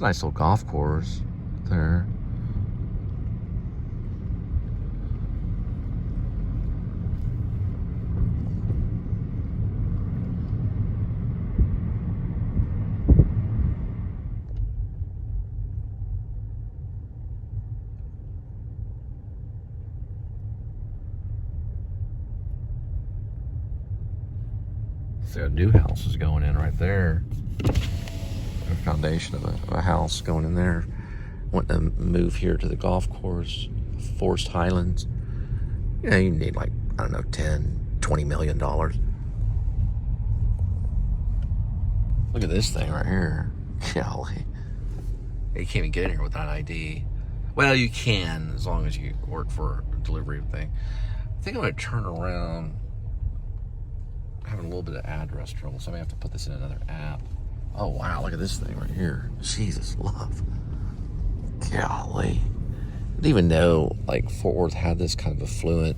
a nice little golf course there. See, a new house is going in right there. A foundation of a house going in there. Want to move here to the golf course, Forest Highlands. You know, you need like, I don't know, $10-20 million. Look at this thing right here. Golly. You can't even get in here without an ID. Well, you can, as long as you work for a delivery thing. I think I'm going to turn around. Having a little bit of address trouble, so I may have to put this in another app. Oh wow, look at this thing right here. Jesus love. Golly. I didn't even know like Fort Worth had this kind of affluent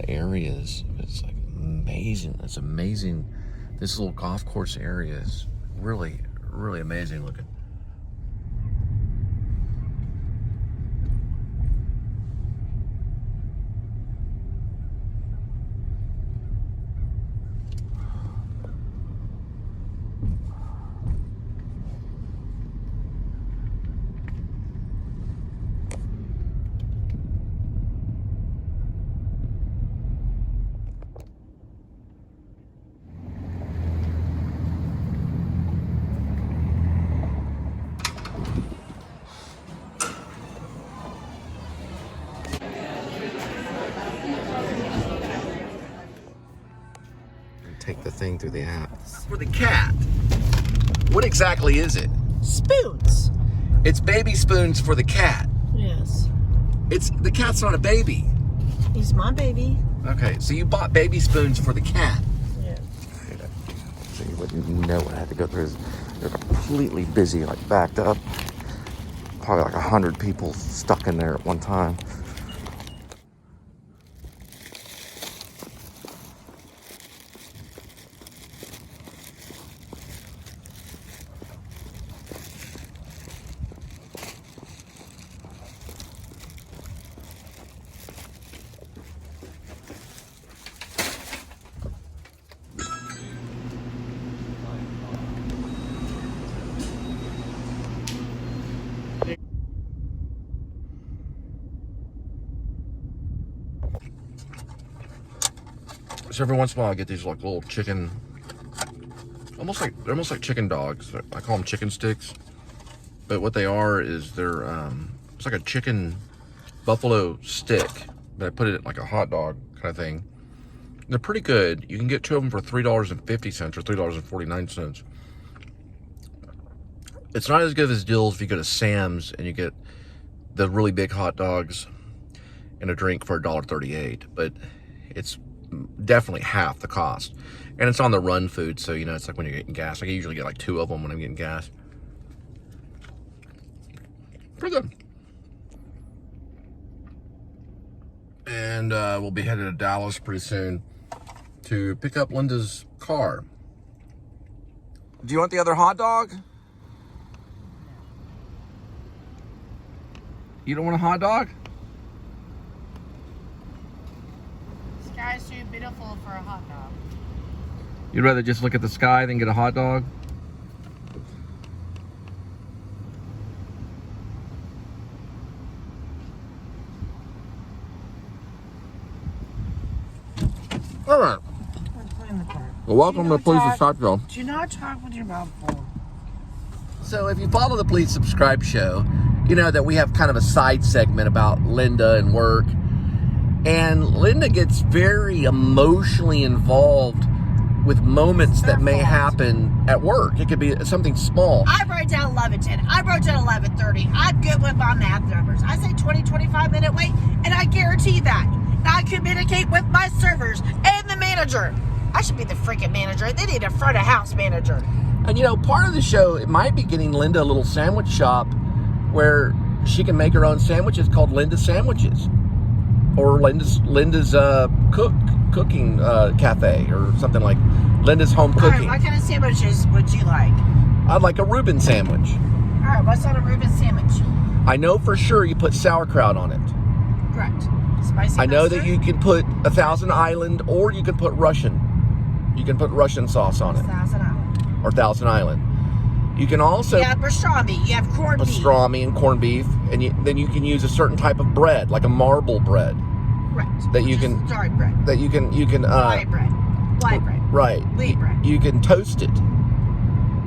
areas. It's like amazing. It's amazing. This little golf course area is really, really amazing looking. Take the thing through the app. For the cat. What exactly is it? Spoons. It's baby spoons for the cat. Yes. The cat's not a baby. He's my baby. Okay, so you bought baby spoons for the cat. Yeah. So you wouldn't know what I had to go through. They're completely busy, like backed up. Probably like 100 people stuck in there at one time. So every once in a while I get these like little chicken, they're almost like chicken dogs. I call them chicken sticks, but what they are is they're it's like a chicken buffalo stick, but I put it in like a hot dog kind of thing. They're pretty good. You can get 2 of them for $3.50 or $3.49. It's not as good as deals if you go to Sam's and you get the really big hot dogs and a drink for $1.38, but it's definitely half the cost, and it's on the run food, so you know it's like when you're getting gas. Like I usually get like 2 of them when I'm getting gas. Pretty good. And we'll be headed to Dallas pretty soon to pick up Linda's car. Do you want the other hot dog? You don't want a hot dog? Sky's too beautiful for a hot dog. You'd rather just look at the sky than get a hot dog? All right. Well, welcome to Police's Talk Show. Do not talk with your mouth full. So if you follow the Please Subscribe show, you know that we have kind of a side segment about Linda and work. And Linda gets very emotionally involved with moments that may happen at work. It could be something small. I wrote down 11:10. I wrote down 11:30. I'm good with my math numbers. I say 20-25 minute wait, and I guarantee that. And I communicate with my servers and the manager. I should be the freaking manager. They need a front of house manager. And you know, part of the show, it might be getting Linda a little sandwich shop where she can make her own sandwiches called Linda Sandwiches. Or Linda's cooking cafe or something like Linda's Home Cooking. All right, what kind of sandwiches would you like? I'd like a Reuben sandwich. right, what's on a Reuben sandwich? I know for sure you put sauerkraut on it. Correct. Spicy I know mustard? that you can put a Thousand Island, or you can put Russian. You can put Russian sauce on it. Thousand Island. Or Thousand Island. You can also... You have pastrami. You have corned beef. Pastrami and corned beef. And then you can use a certain type of bread, like a marble bread. Correct. That you can... Sorry, bread. That you can... White bread. White bread. Right. Wheat bread. You can toast it.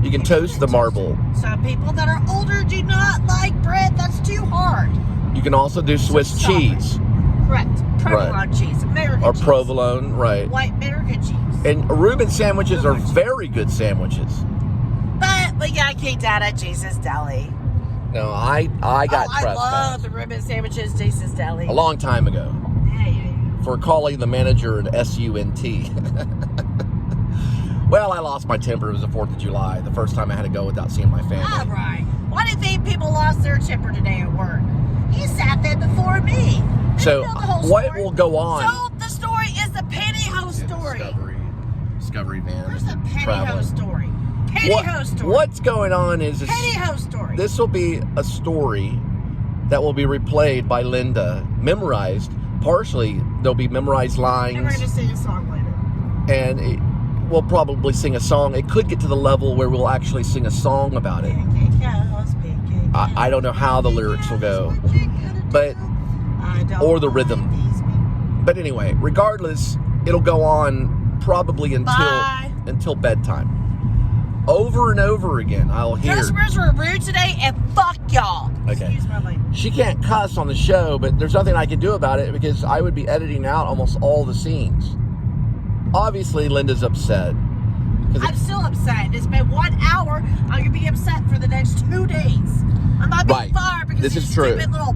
You can toast the marble. Some people that are older do not like bread that's too hard. You can also do Swiss cheese. Correct. Provolone cheese. American or cheese. Or provolone, right. White American cheese. And Reuben sandwiches are very good sandwiches. But we got kicked out at Jesus Deli. No, I got trespassed. I love the Reuben sandwiches, Jesus Deli. A long time ago. Yeah. For calling the manager an S-U-N-T. Well, I lost my temper. It was the 4th of July. The first time I had to go without seeing my family. All right. Why do you think people lost their temper today at work? You sat there before me. So, you know the whole what story. will go on? So, the story is the pantyhose story. Discovery van. Where's the pantyhose story? Pantyhose story. What's going on is... Pantyhose story. This will be a story that will be replayed by Linda, memorized. Partially, there'll be memorized lines. And we're going to sing a song later. And we'll probably sing a song. It could get to the level where we'll actually sing a song about it. I don't know how the lyrics will go, but or the rhythm. But anyway, regardless, it'll go on probably until bedtime. Over and over again, I'll hear. Customers were rude today, and fuck y'all. Okay. Excuse my language. She can't cuss on the show, but there's nothing I can do about it because I would be editing out almost all the scenes. Obviously, Linda's upset. I'm still upset. It's been 1 hour. I'm going to be upset for the next 2 days. I'm not being fired because this of is true. Stupid little...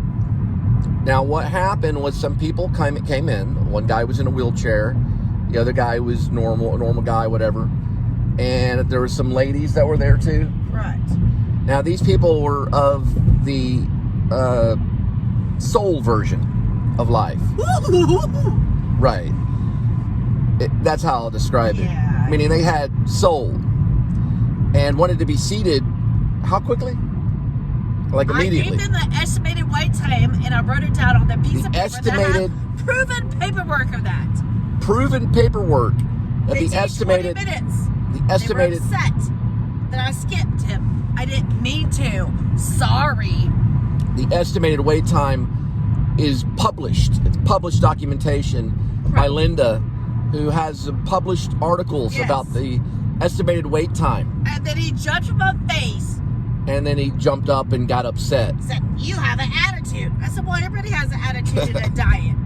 Now, what happened was some people came in. One guy was in a wheelchair. The other guy was a normal guy, whatever. And there were some ladies that were there too. Right. Now, these people were of the soul version of life. Right. That's how I'll describe it. Meaning they had soul and wanted to be seated. How quickly? Like immediately. I gave them the estimated wait time, and I wrote it down on the piece of paper. Estimated. That proven paperwork of that. Proven paperwork. They take 20 minutes. The estimated. They were upset that I skipped him. I didn't mean to. Sorry. The estimated wait time is published. It's published documentation by Linda, who has some published articles about the estimated wait time. And then he jumped from my face. And then he jumped up and got upset. Said, you have an attitude. I said, well, everybody has an attitude in a diet.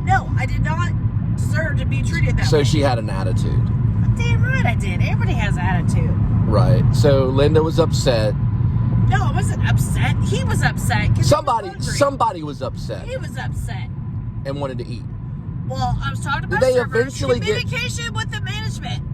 No, I did not deserve to be treated that way. So she had an attitude. Damn right I did. Everybody has an attitude. Right. So Linda was upset. No, I wasn't upset. He was upset. Somebody was upset. He was upset. And wanted to eat. Well, I was talking about communication with the management.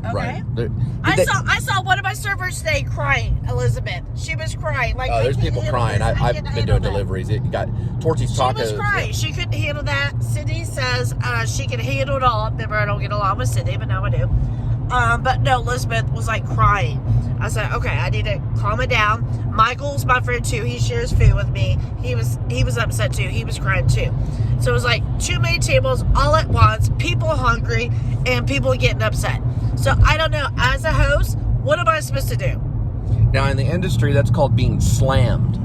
Okay. Right. I saw one of my servers today crying, Elizabeth. She was crying. Like, there's people crying. I've been doing deliveries. It got Torchy's Tacos. She was crying. Yeah. She couldn't handle that. Sydney says she can handle it all. Remember, I don't get along with Sydney, but now I do. But no, Elizabeth was like crying. I said, okay, I need to calm it down. Michael's my friend too. He shares food with me. He was upset too. He was crying too. So it was like too many tables all at once, people hungry, and people getting upset. So I don't know. As a host, what am I supposed to do? Now in the industry, that's called being slammed.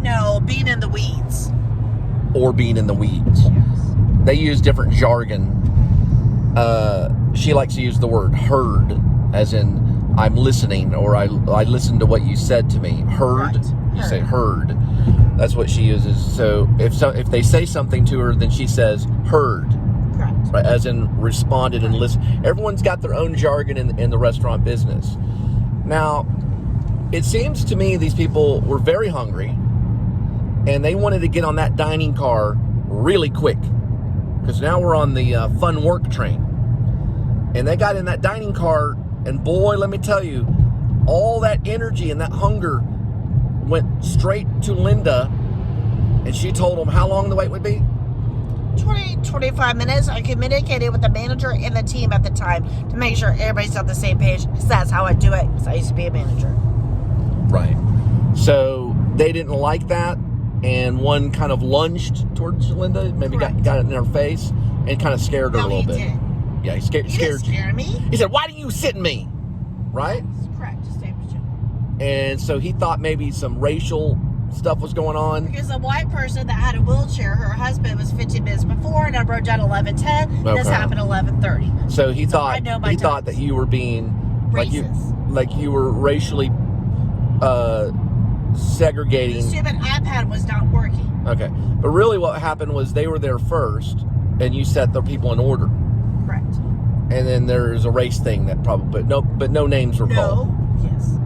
No, being in the weeds. Or being in the weeds. Yes. They use different jargon. She likes to use the word heard, as in I'm listening, or I listened to what you said to me. Heard. Right. You say heard. That's what she uses. So if they say something to her, then she says heard. Correct. Right, as in responded and listened. Everyone's got their own jargon in the restaurant business. Now, it seems to me these people were very hungry, and they wanted to get on that dining car really quick, because now we're on the fun work train. And they got in that dining car, and boy, let me tell you, all that energy and that hunger went straight to Linda, and she told them how long the wait would be. 25 minutes. I communicated with the manager and the team at the time to make sure everybody's on the same page, because that's how I do it, because I used to be a manager. Right. So they didn't like that, and one kind of lunged towards Linda, maybe got it in her face, and kind of scared her a little bit. Did. Yeah, he scared didn't scare me. He said, "Why do you sit me?" Right? That's correct. Just same as you. And so he thought maybe some racial stuff was going on. Because a white person that had a wheelchair, her husband was 15 minutes before, and I wrote down 11:10. This happened 11:30. So he thought that you were being racist. like you were racially segregating. The stupid iPad was not working. Okay, but really, what happened was they were there first, and you set the people in order. Correct. And then there's a race thing that probably, but no names were called. No. Yes.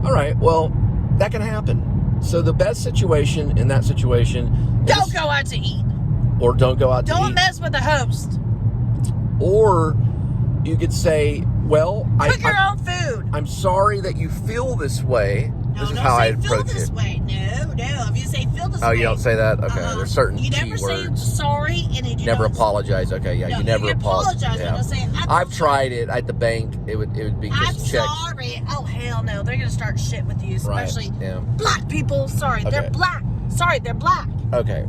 All right. Well, that can happen. So the best situation in that situation don't go out to eat. Or don't go out to eat. Don't mess with the host. Or you could say, well, cook your own food. I'm sorry that you feel this way. No, this is don't how say I'd feel approach this it. way. No. If you say feel this way. Oh, you don't say that? Okay. There's certain you key never say words. sorry, and you Never apologize. Okay, yeah, no, you never apologize. Yeah. I've tried it at the bank. It would be just checked. I'm sorry. Oh hell no, they're gonna start shit with you, especially black people. Sorry, Okay. they're black. Sorry, they're black. Okay.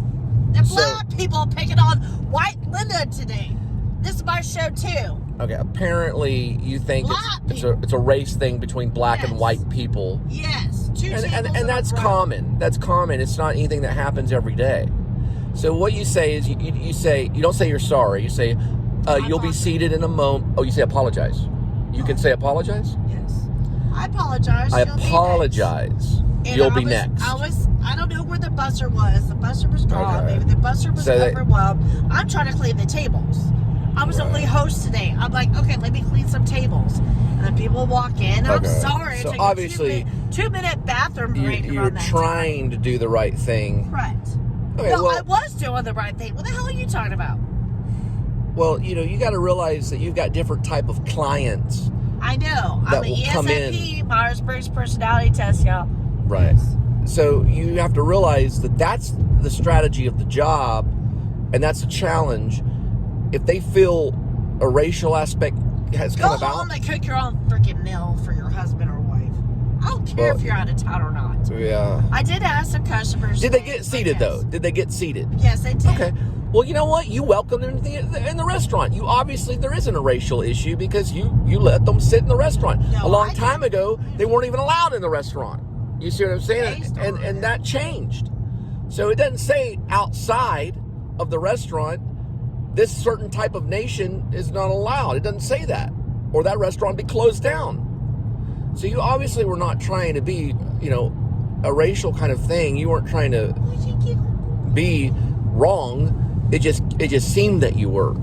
They're black people picking on white Linda today. This is my show too. Okay. Apparently, you think it's a race thing between black and white people. Yes. And that's common. That's common. It's not anything that happens every day. So what you say is you don't say you're sorry. You say you'll be seated in a moment. Oh, you say apologize. You can say apologize? Yes. I apologize. I apologize. You'll be next. I don't know where the busser was. The busser was gone. Maybe the busser was overwhelmed. I'm trying to clean the tables. I was the only host today. I'm like, okay, let me clean some tables. And then people walk in. I'm sorry. So it took obviously, a 2-minute bathroom break. You're trying to do the right thing. Correct. Okay, well, I was doing the right thing. What the hell are you talking about? Well, you got to realize that you've got different type of clients. I know. I'm an ESFP, Myers-Briggs personality test, y'all. Right. So you have to realize that that's the strategy of the job, and that's a challenge. If they feel a racial aspect has come about, go home and cook your own freaking meal for your husband or wife. I don't care if you're out of town or not. Yeah. I did ask some customers. Did they get seated though? Did they get seated? Yes, they did. Okay. Well, you know what? You welcomed them in the restaurant. You obviously there isn't a racial issue because you let them sit in the restaurant. No, a long time ago, they weren't even allowed in the restaurant. You see what I'm saying? And that changed. So it doesn't say outside of the restaurant, this certain type of nation is not allowed. It doesn't say that. Or that restaurant be closed down. So you obviously were not trying to be, a racial kind of thing. You weren't trying to be wrong. It just seemed that you were.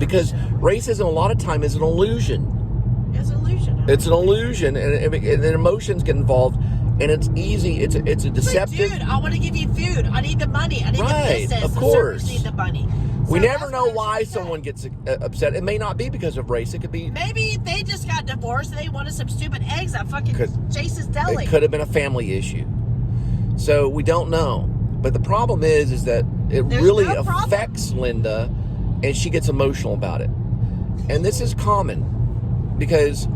Because racism a lot of time is an illusion. It's an illusion. It's an illusion, and emotions get involved. And it's easy. It's a deceptive. Like, dude, I want to give you food. I need the money. I need the business. Of course. The servers need the money. We never know why someone gets upset. It may not be because of race. It could be. Maybe they just got divorced and they wanted some stupid eggs at fucking Jason's Deli. It could have been a family issue. So we don't know. But the problem is that it really affects Linda, and she gets emotional about it. And this is common because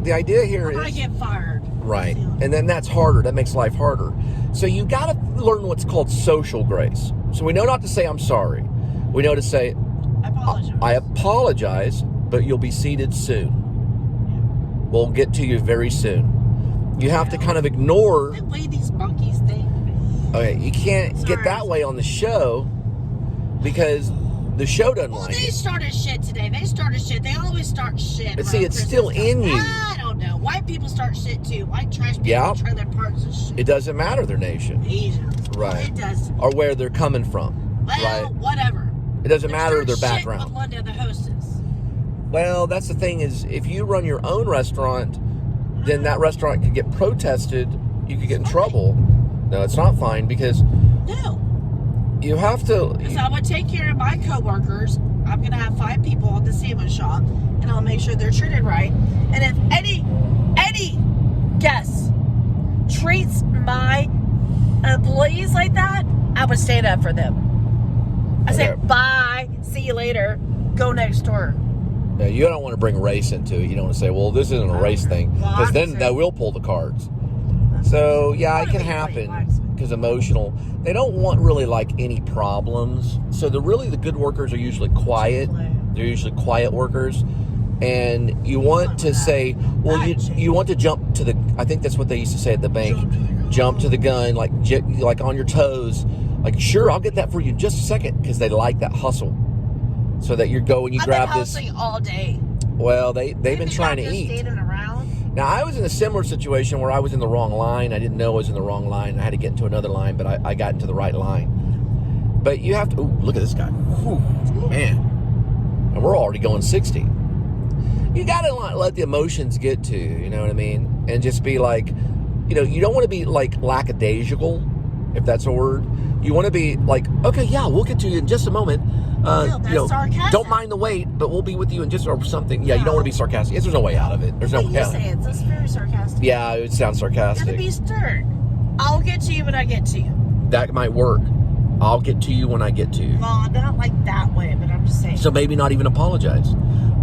the idea here is. I get fired. Right. And then that's harder. That makes life harder. So you got to learn what's called social grace. So we know not to say I'm sorry. We know to say I apologize, but you'll be seated soon. Yeah. We'll get to you very soon. You have to kind of ignore the way these monkeys think. Okay, you can't get that way on the show because the show doesn't like it. They started shit today. They always start shit. But see, it's still in you. I don't know. White people start shit too. White trash people trailer parks and shit. It doesn't matter their nation. Asian. Right. Well, it does. Or where they're coming from. Well, right? Whatever. It doesn't matter their background. With Linda, the hostess. Well, that's the thing is, if you run your own restaurant, then that restaurant could get protested. You could get in trouble. No, it's not fine because you have to. Because I would take care of my coworkers. I'm going to have 5 people in the sandwich shop, and I'll make sure they're treated right. And if any guest treats my employees like that, I would stand up for them. I say, bye, see you later, go next door. Yeah, you don't want to bring race into it. You don't want to say, well, this isn't a race thing. Because then that will pull the cards. So yeah, it can Motivate, happen relax. because emotional. They don't want really like any problems. So the good workers are usually quiet. They're usually quiet workers, and you want to say, well, you want to jump to the. I think that's what they used to say at the bank. Jump to the gun, like on your toes. Like, sure, I'll get that for you in just a second, because they like that hustle. So that you go and you grab this. I've been hustling all day. Well, they've been trying to eat. Standing around. Now, I was in a similar situation where I was in the wrong line. I didn't know I was in the wrong line. I had to get into another line, but I got into the right line. But you have to... Ooh, look at this guy. Whew, man. And we're already going 60. You got to let the emotions get to you, you know what I mean? And just be like... You know, you don't want to be like lackadaisical, if that's a word. You want to be like, okay, yeah, we'll get to you in just a moment. That's sarcastic. Don't mind the wait, but we'll be with you in just or something. Yeah, you don't want to be sarcastic. There's no way out of it. There's no way out. That's very sarcastic. Yeah, it would sound sarcastic. Gotta be stern. I'll get to you when I get to you. That might work. I'll get to you when I get to you. Well, not like that way, but I'm just saying. So maybe not even apologize.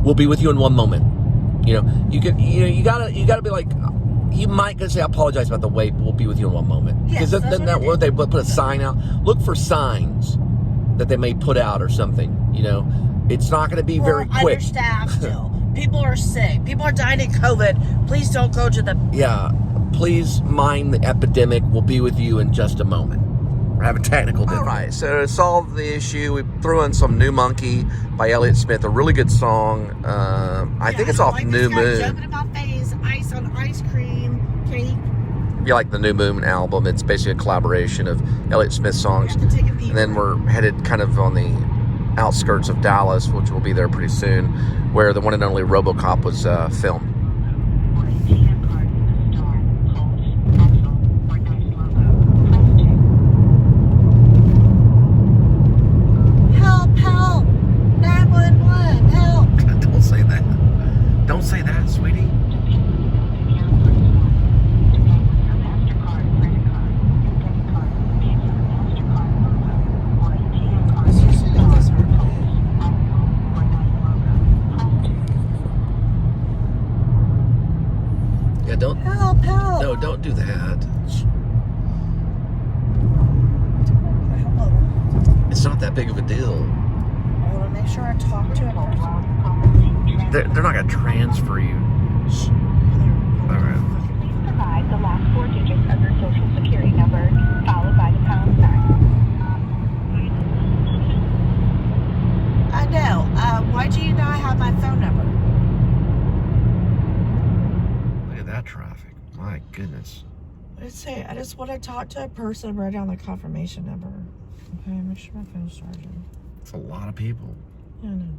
We'll be with you in one moment. You know, you gotta be like. You might go say, I apologize about the wait, but we'll be with you in one moment. Because Yes, then that word they put a sign out. Look for signs that they may put out or something. You know, it's not going to be very quick. Understaffed still. People are sick. People are dying in COVID. Please don't go to the... Yeah, please mind the epidemic. We'll be with you in just a moment. We're having technical difficulties. All right, so to solve the issue, we threw in some New Monkey by LcSbanD, a really good song. I think it's off New Moon. Jumping in my face, ice on ice cream, cake. If you like the New Moon album, it's basically a collaboration of LcSbanD songs. And then we're headed kind of on the outskirts of Dallas, which will be there pretty soon, where the one and only RoboCop was filmed. Help, help! 911, help! Don't say that. Don't say that, sweetie. Yeah, don't. Help, help! No, don't do that. It's not that big of a deal. I want to make sure I talk to him. They're not going to transfer you. All right. Please provide the last 4 digits of your social security number, followed by the pound sign. I know. Why do you not have my phone number? Look at that traffic. My goodness. What did it say? I just want to talk to a person, write down the confirmation number. Okay, make sure my phone's charging. It's a lot of people. Yeah, I know.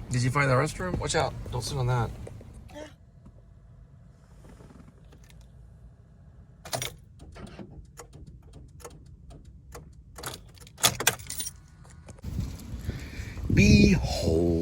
Did you find the restroom? Watch out. Don't sit on that. Yeah. Behold.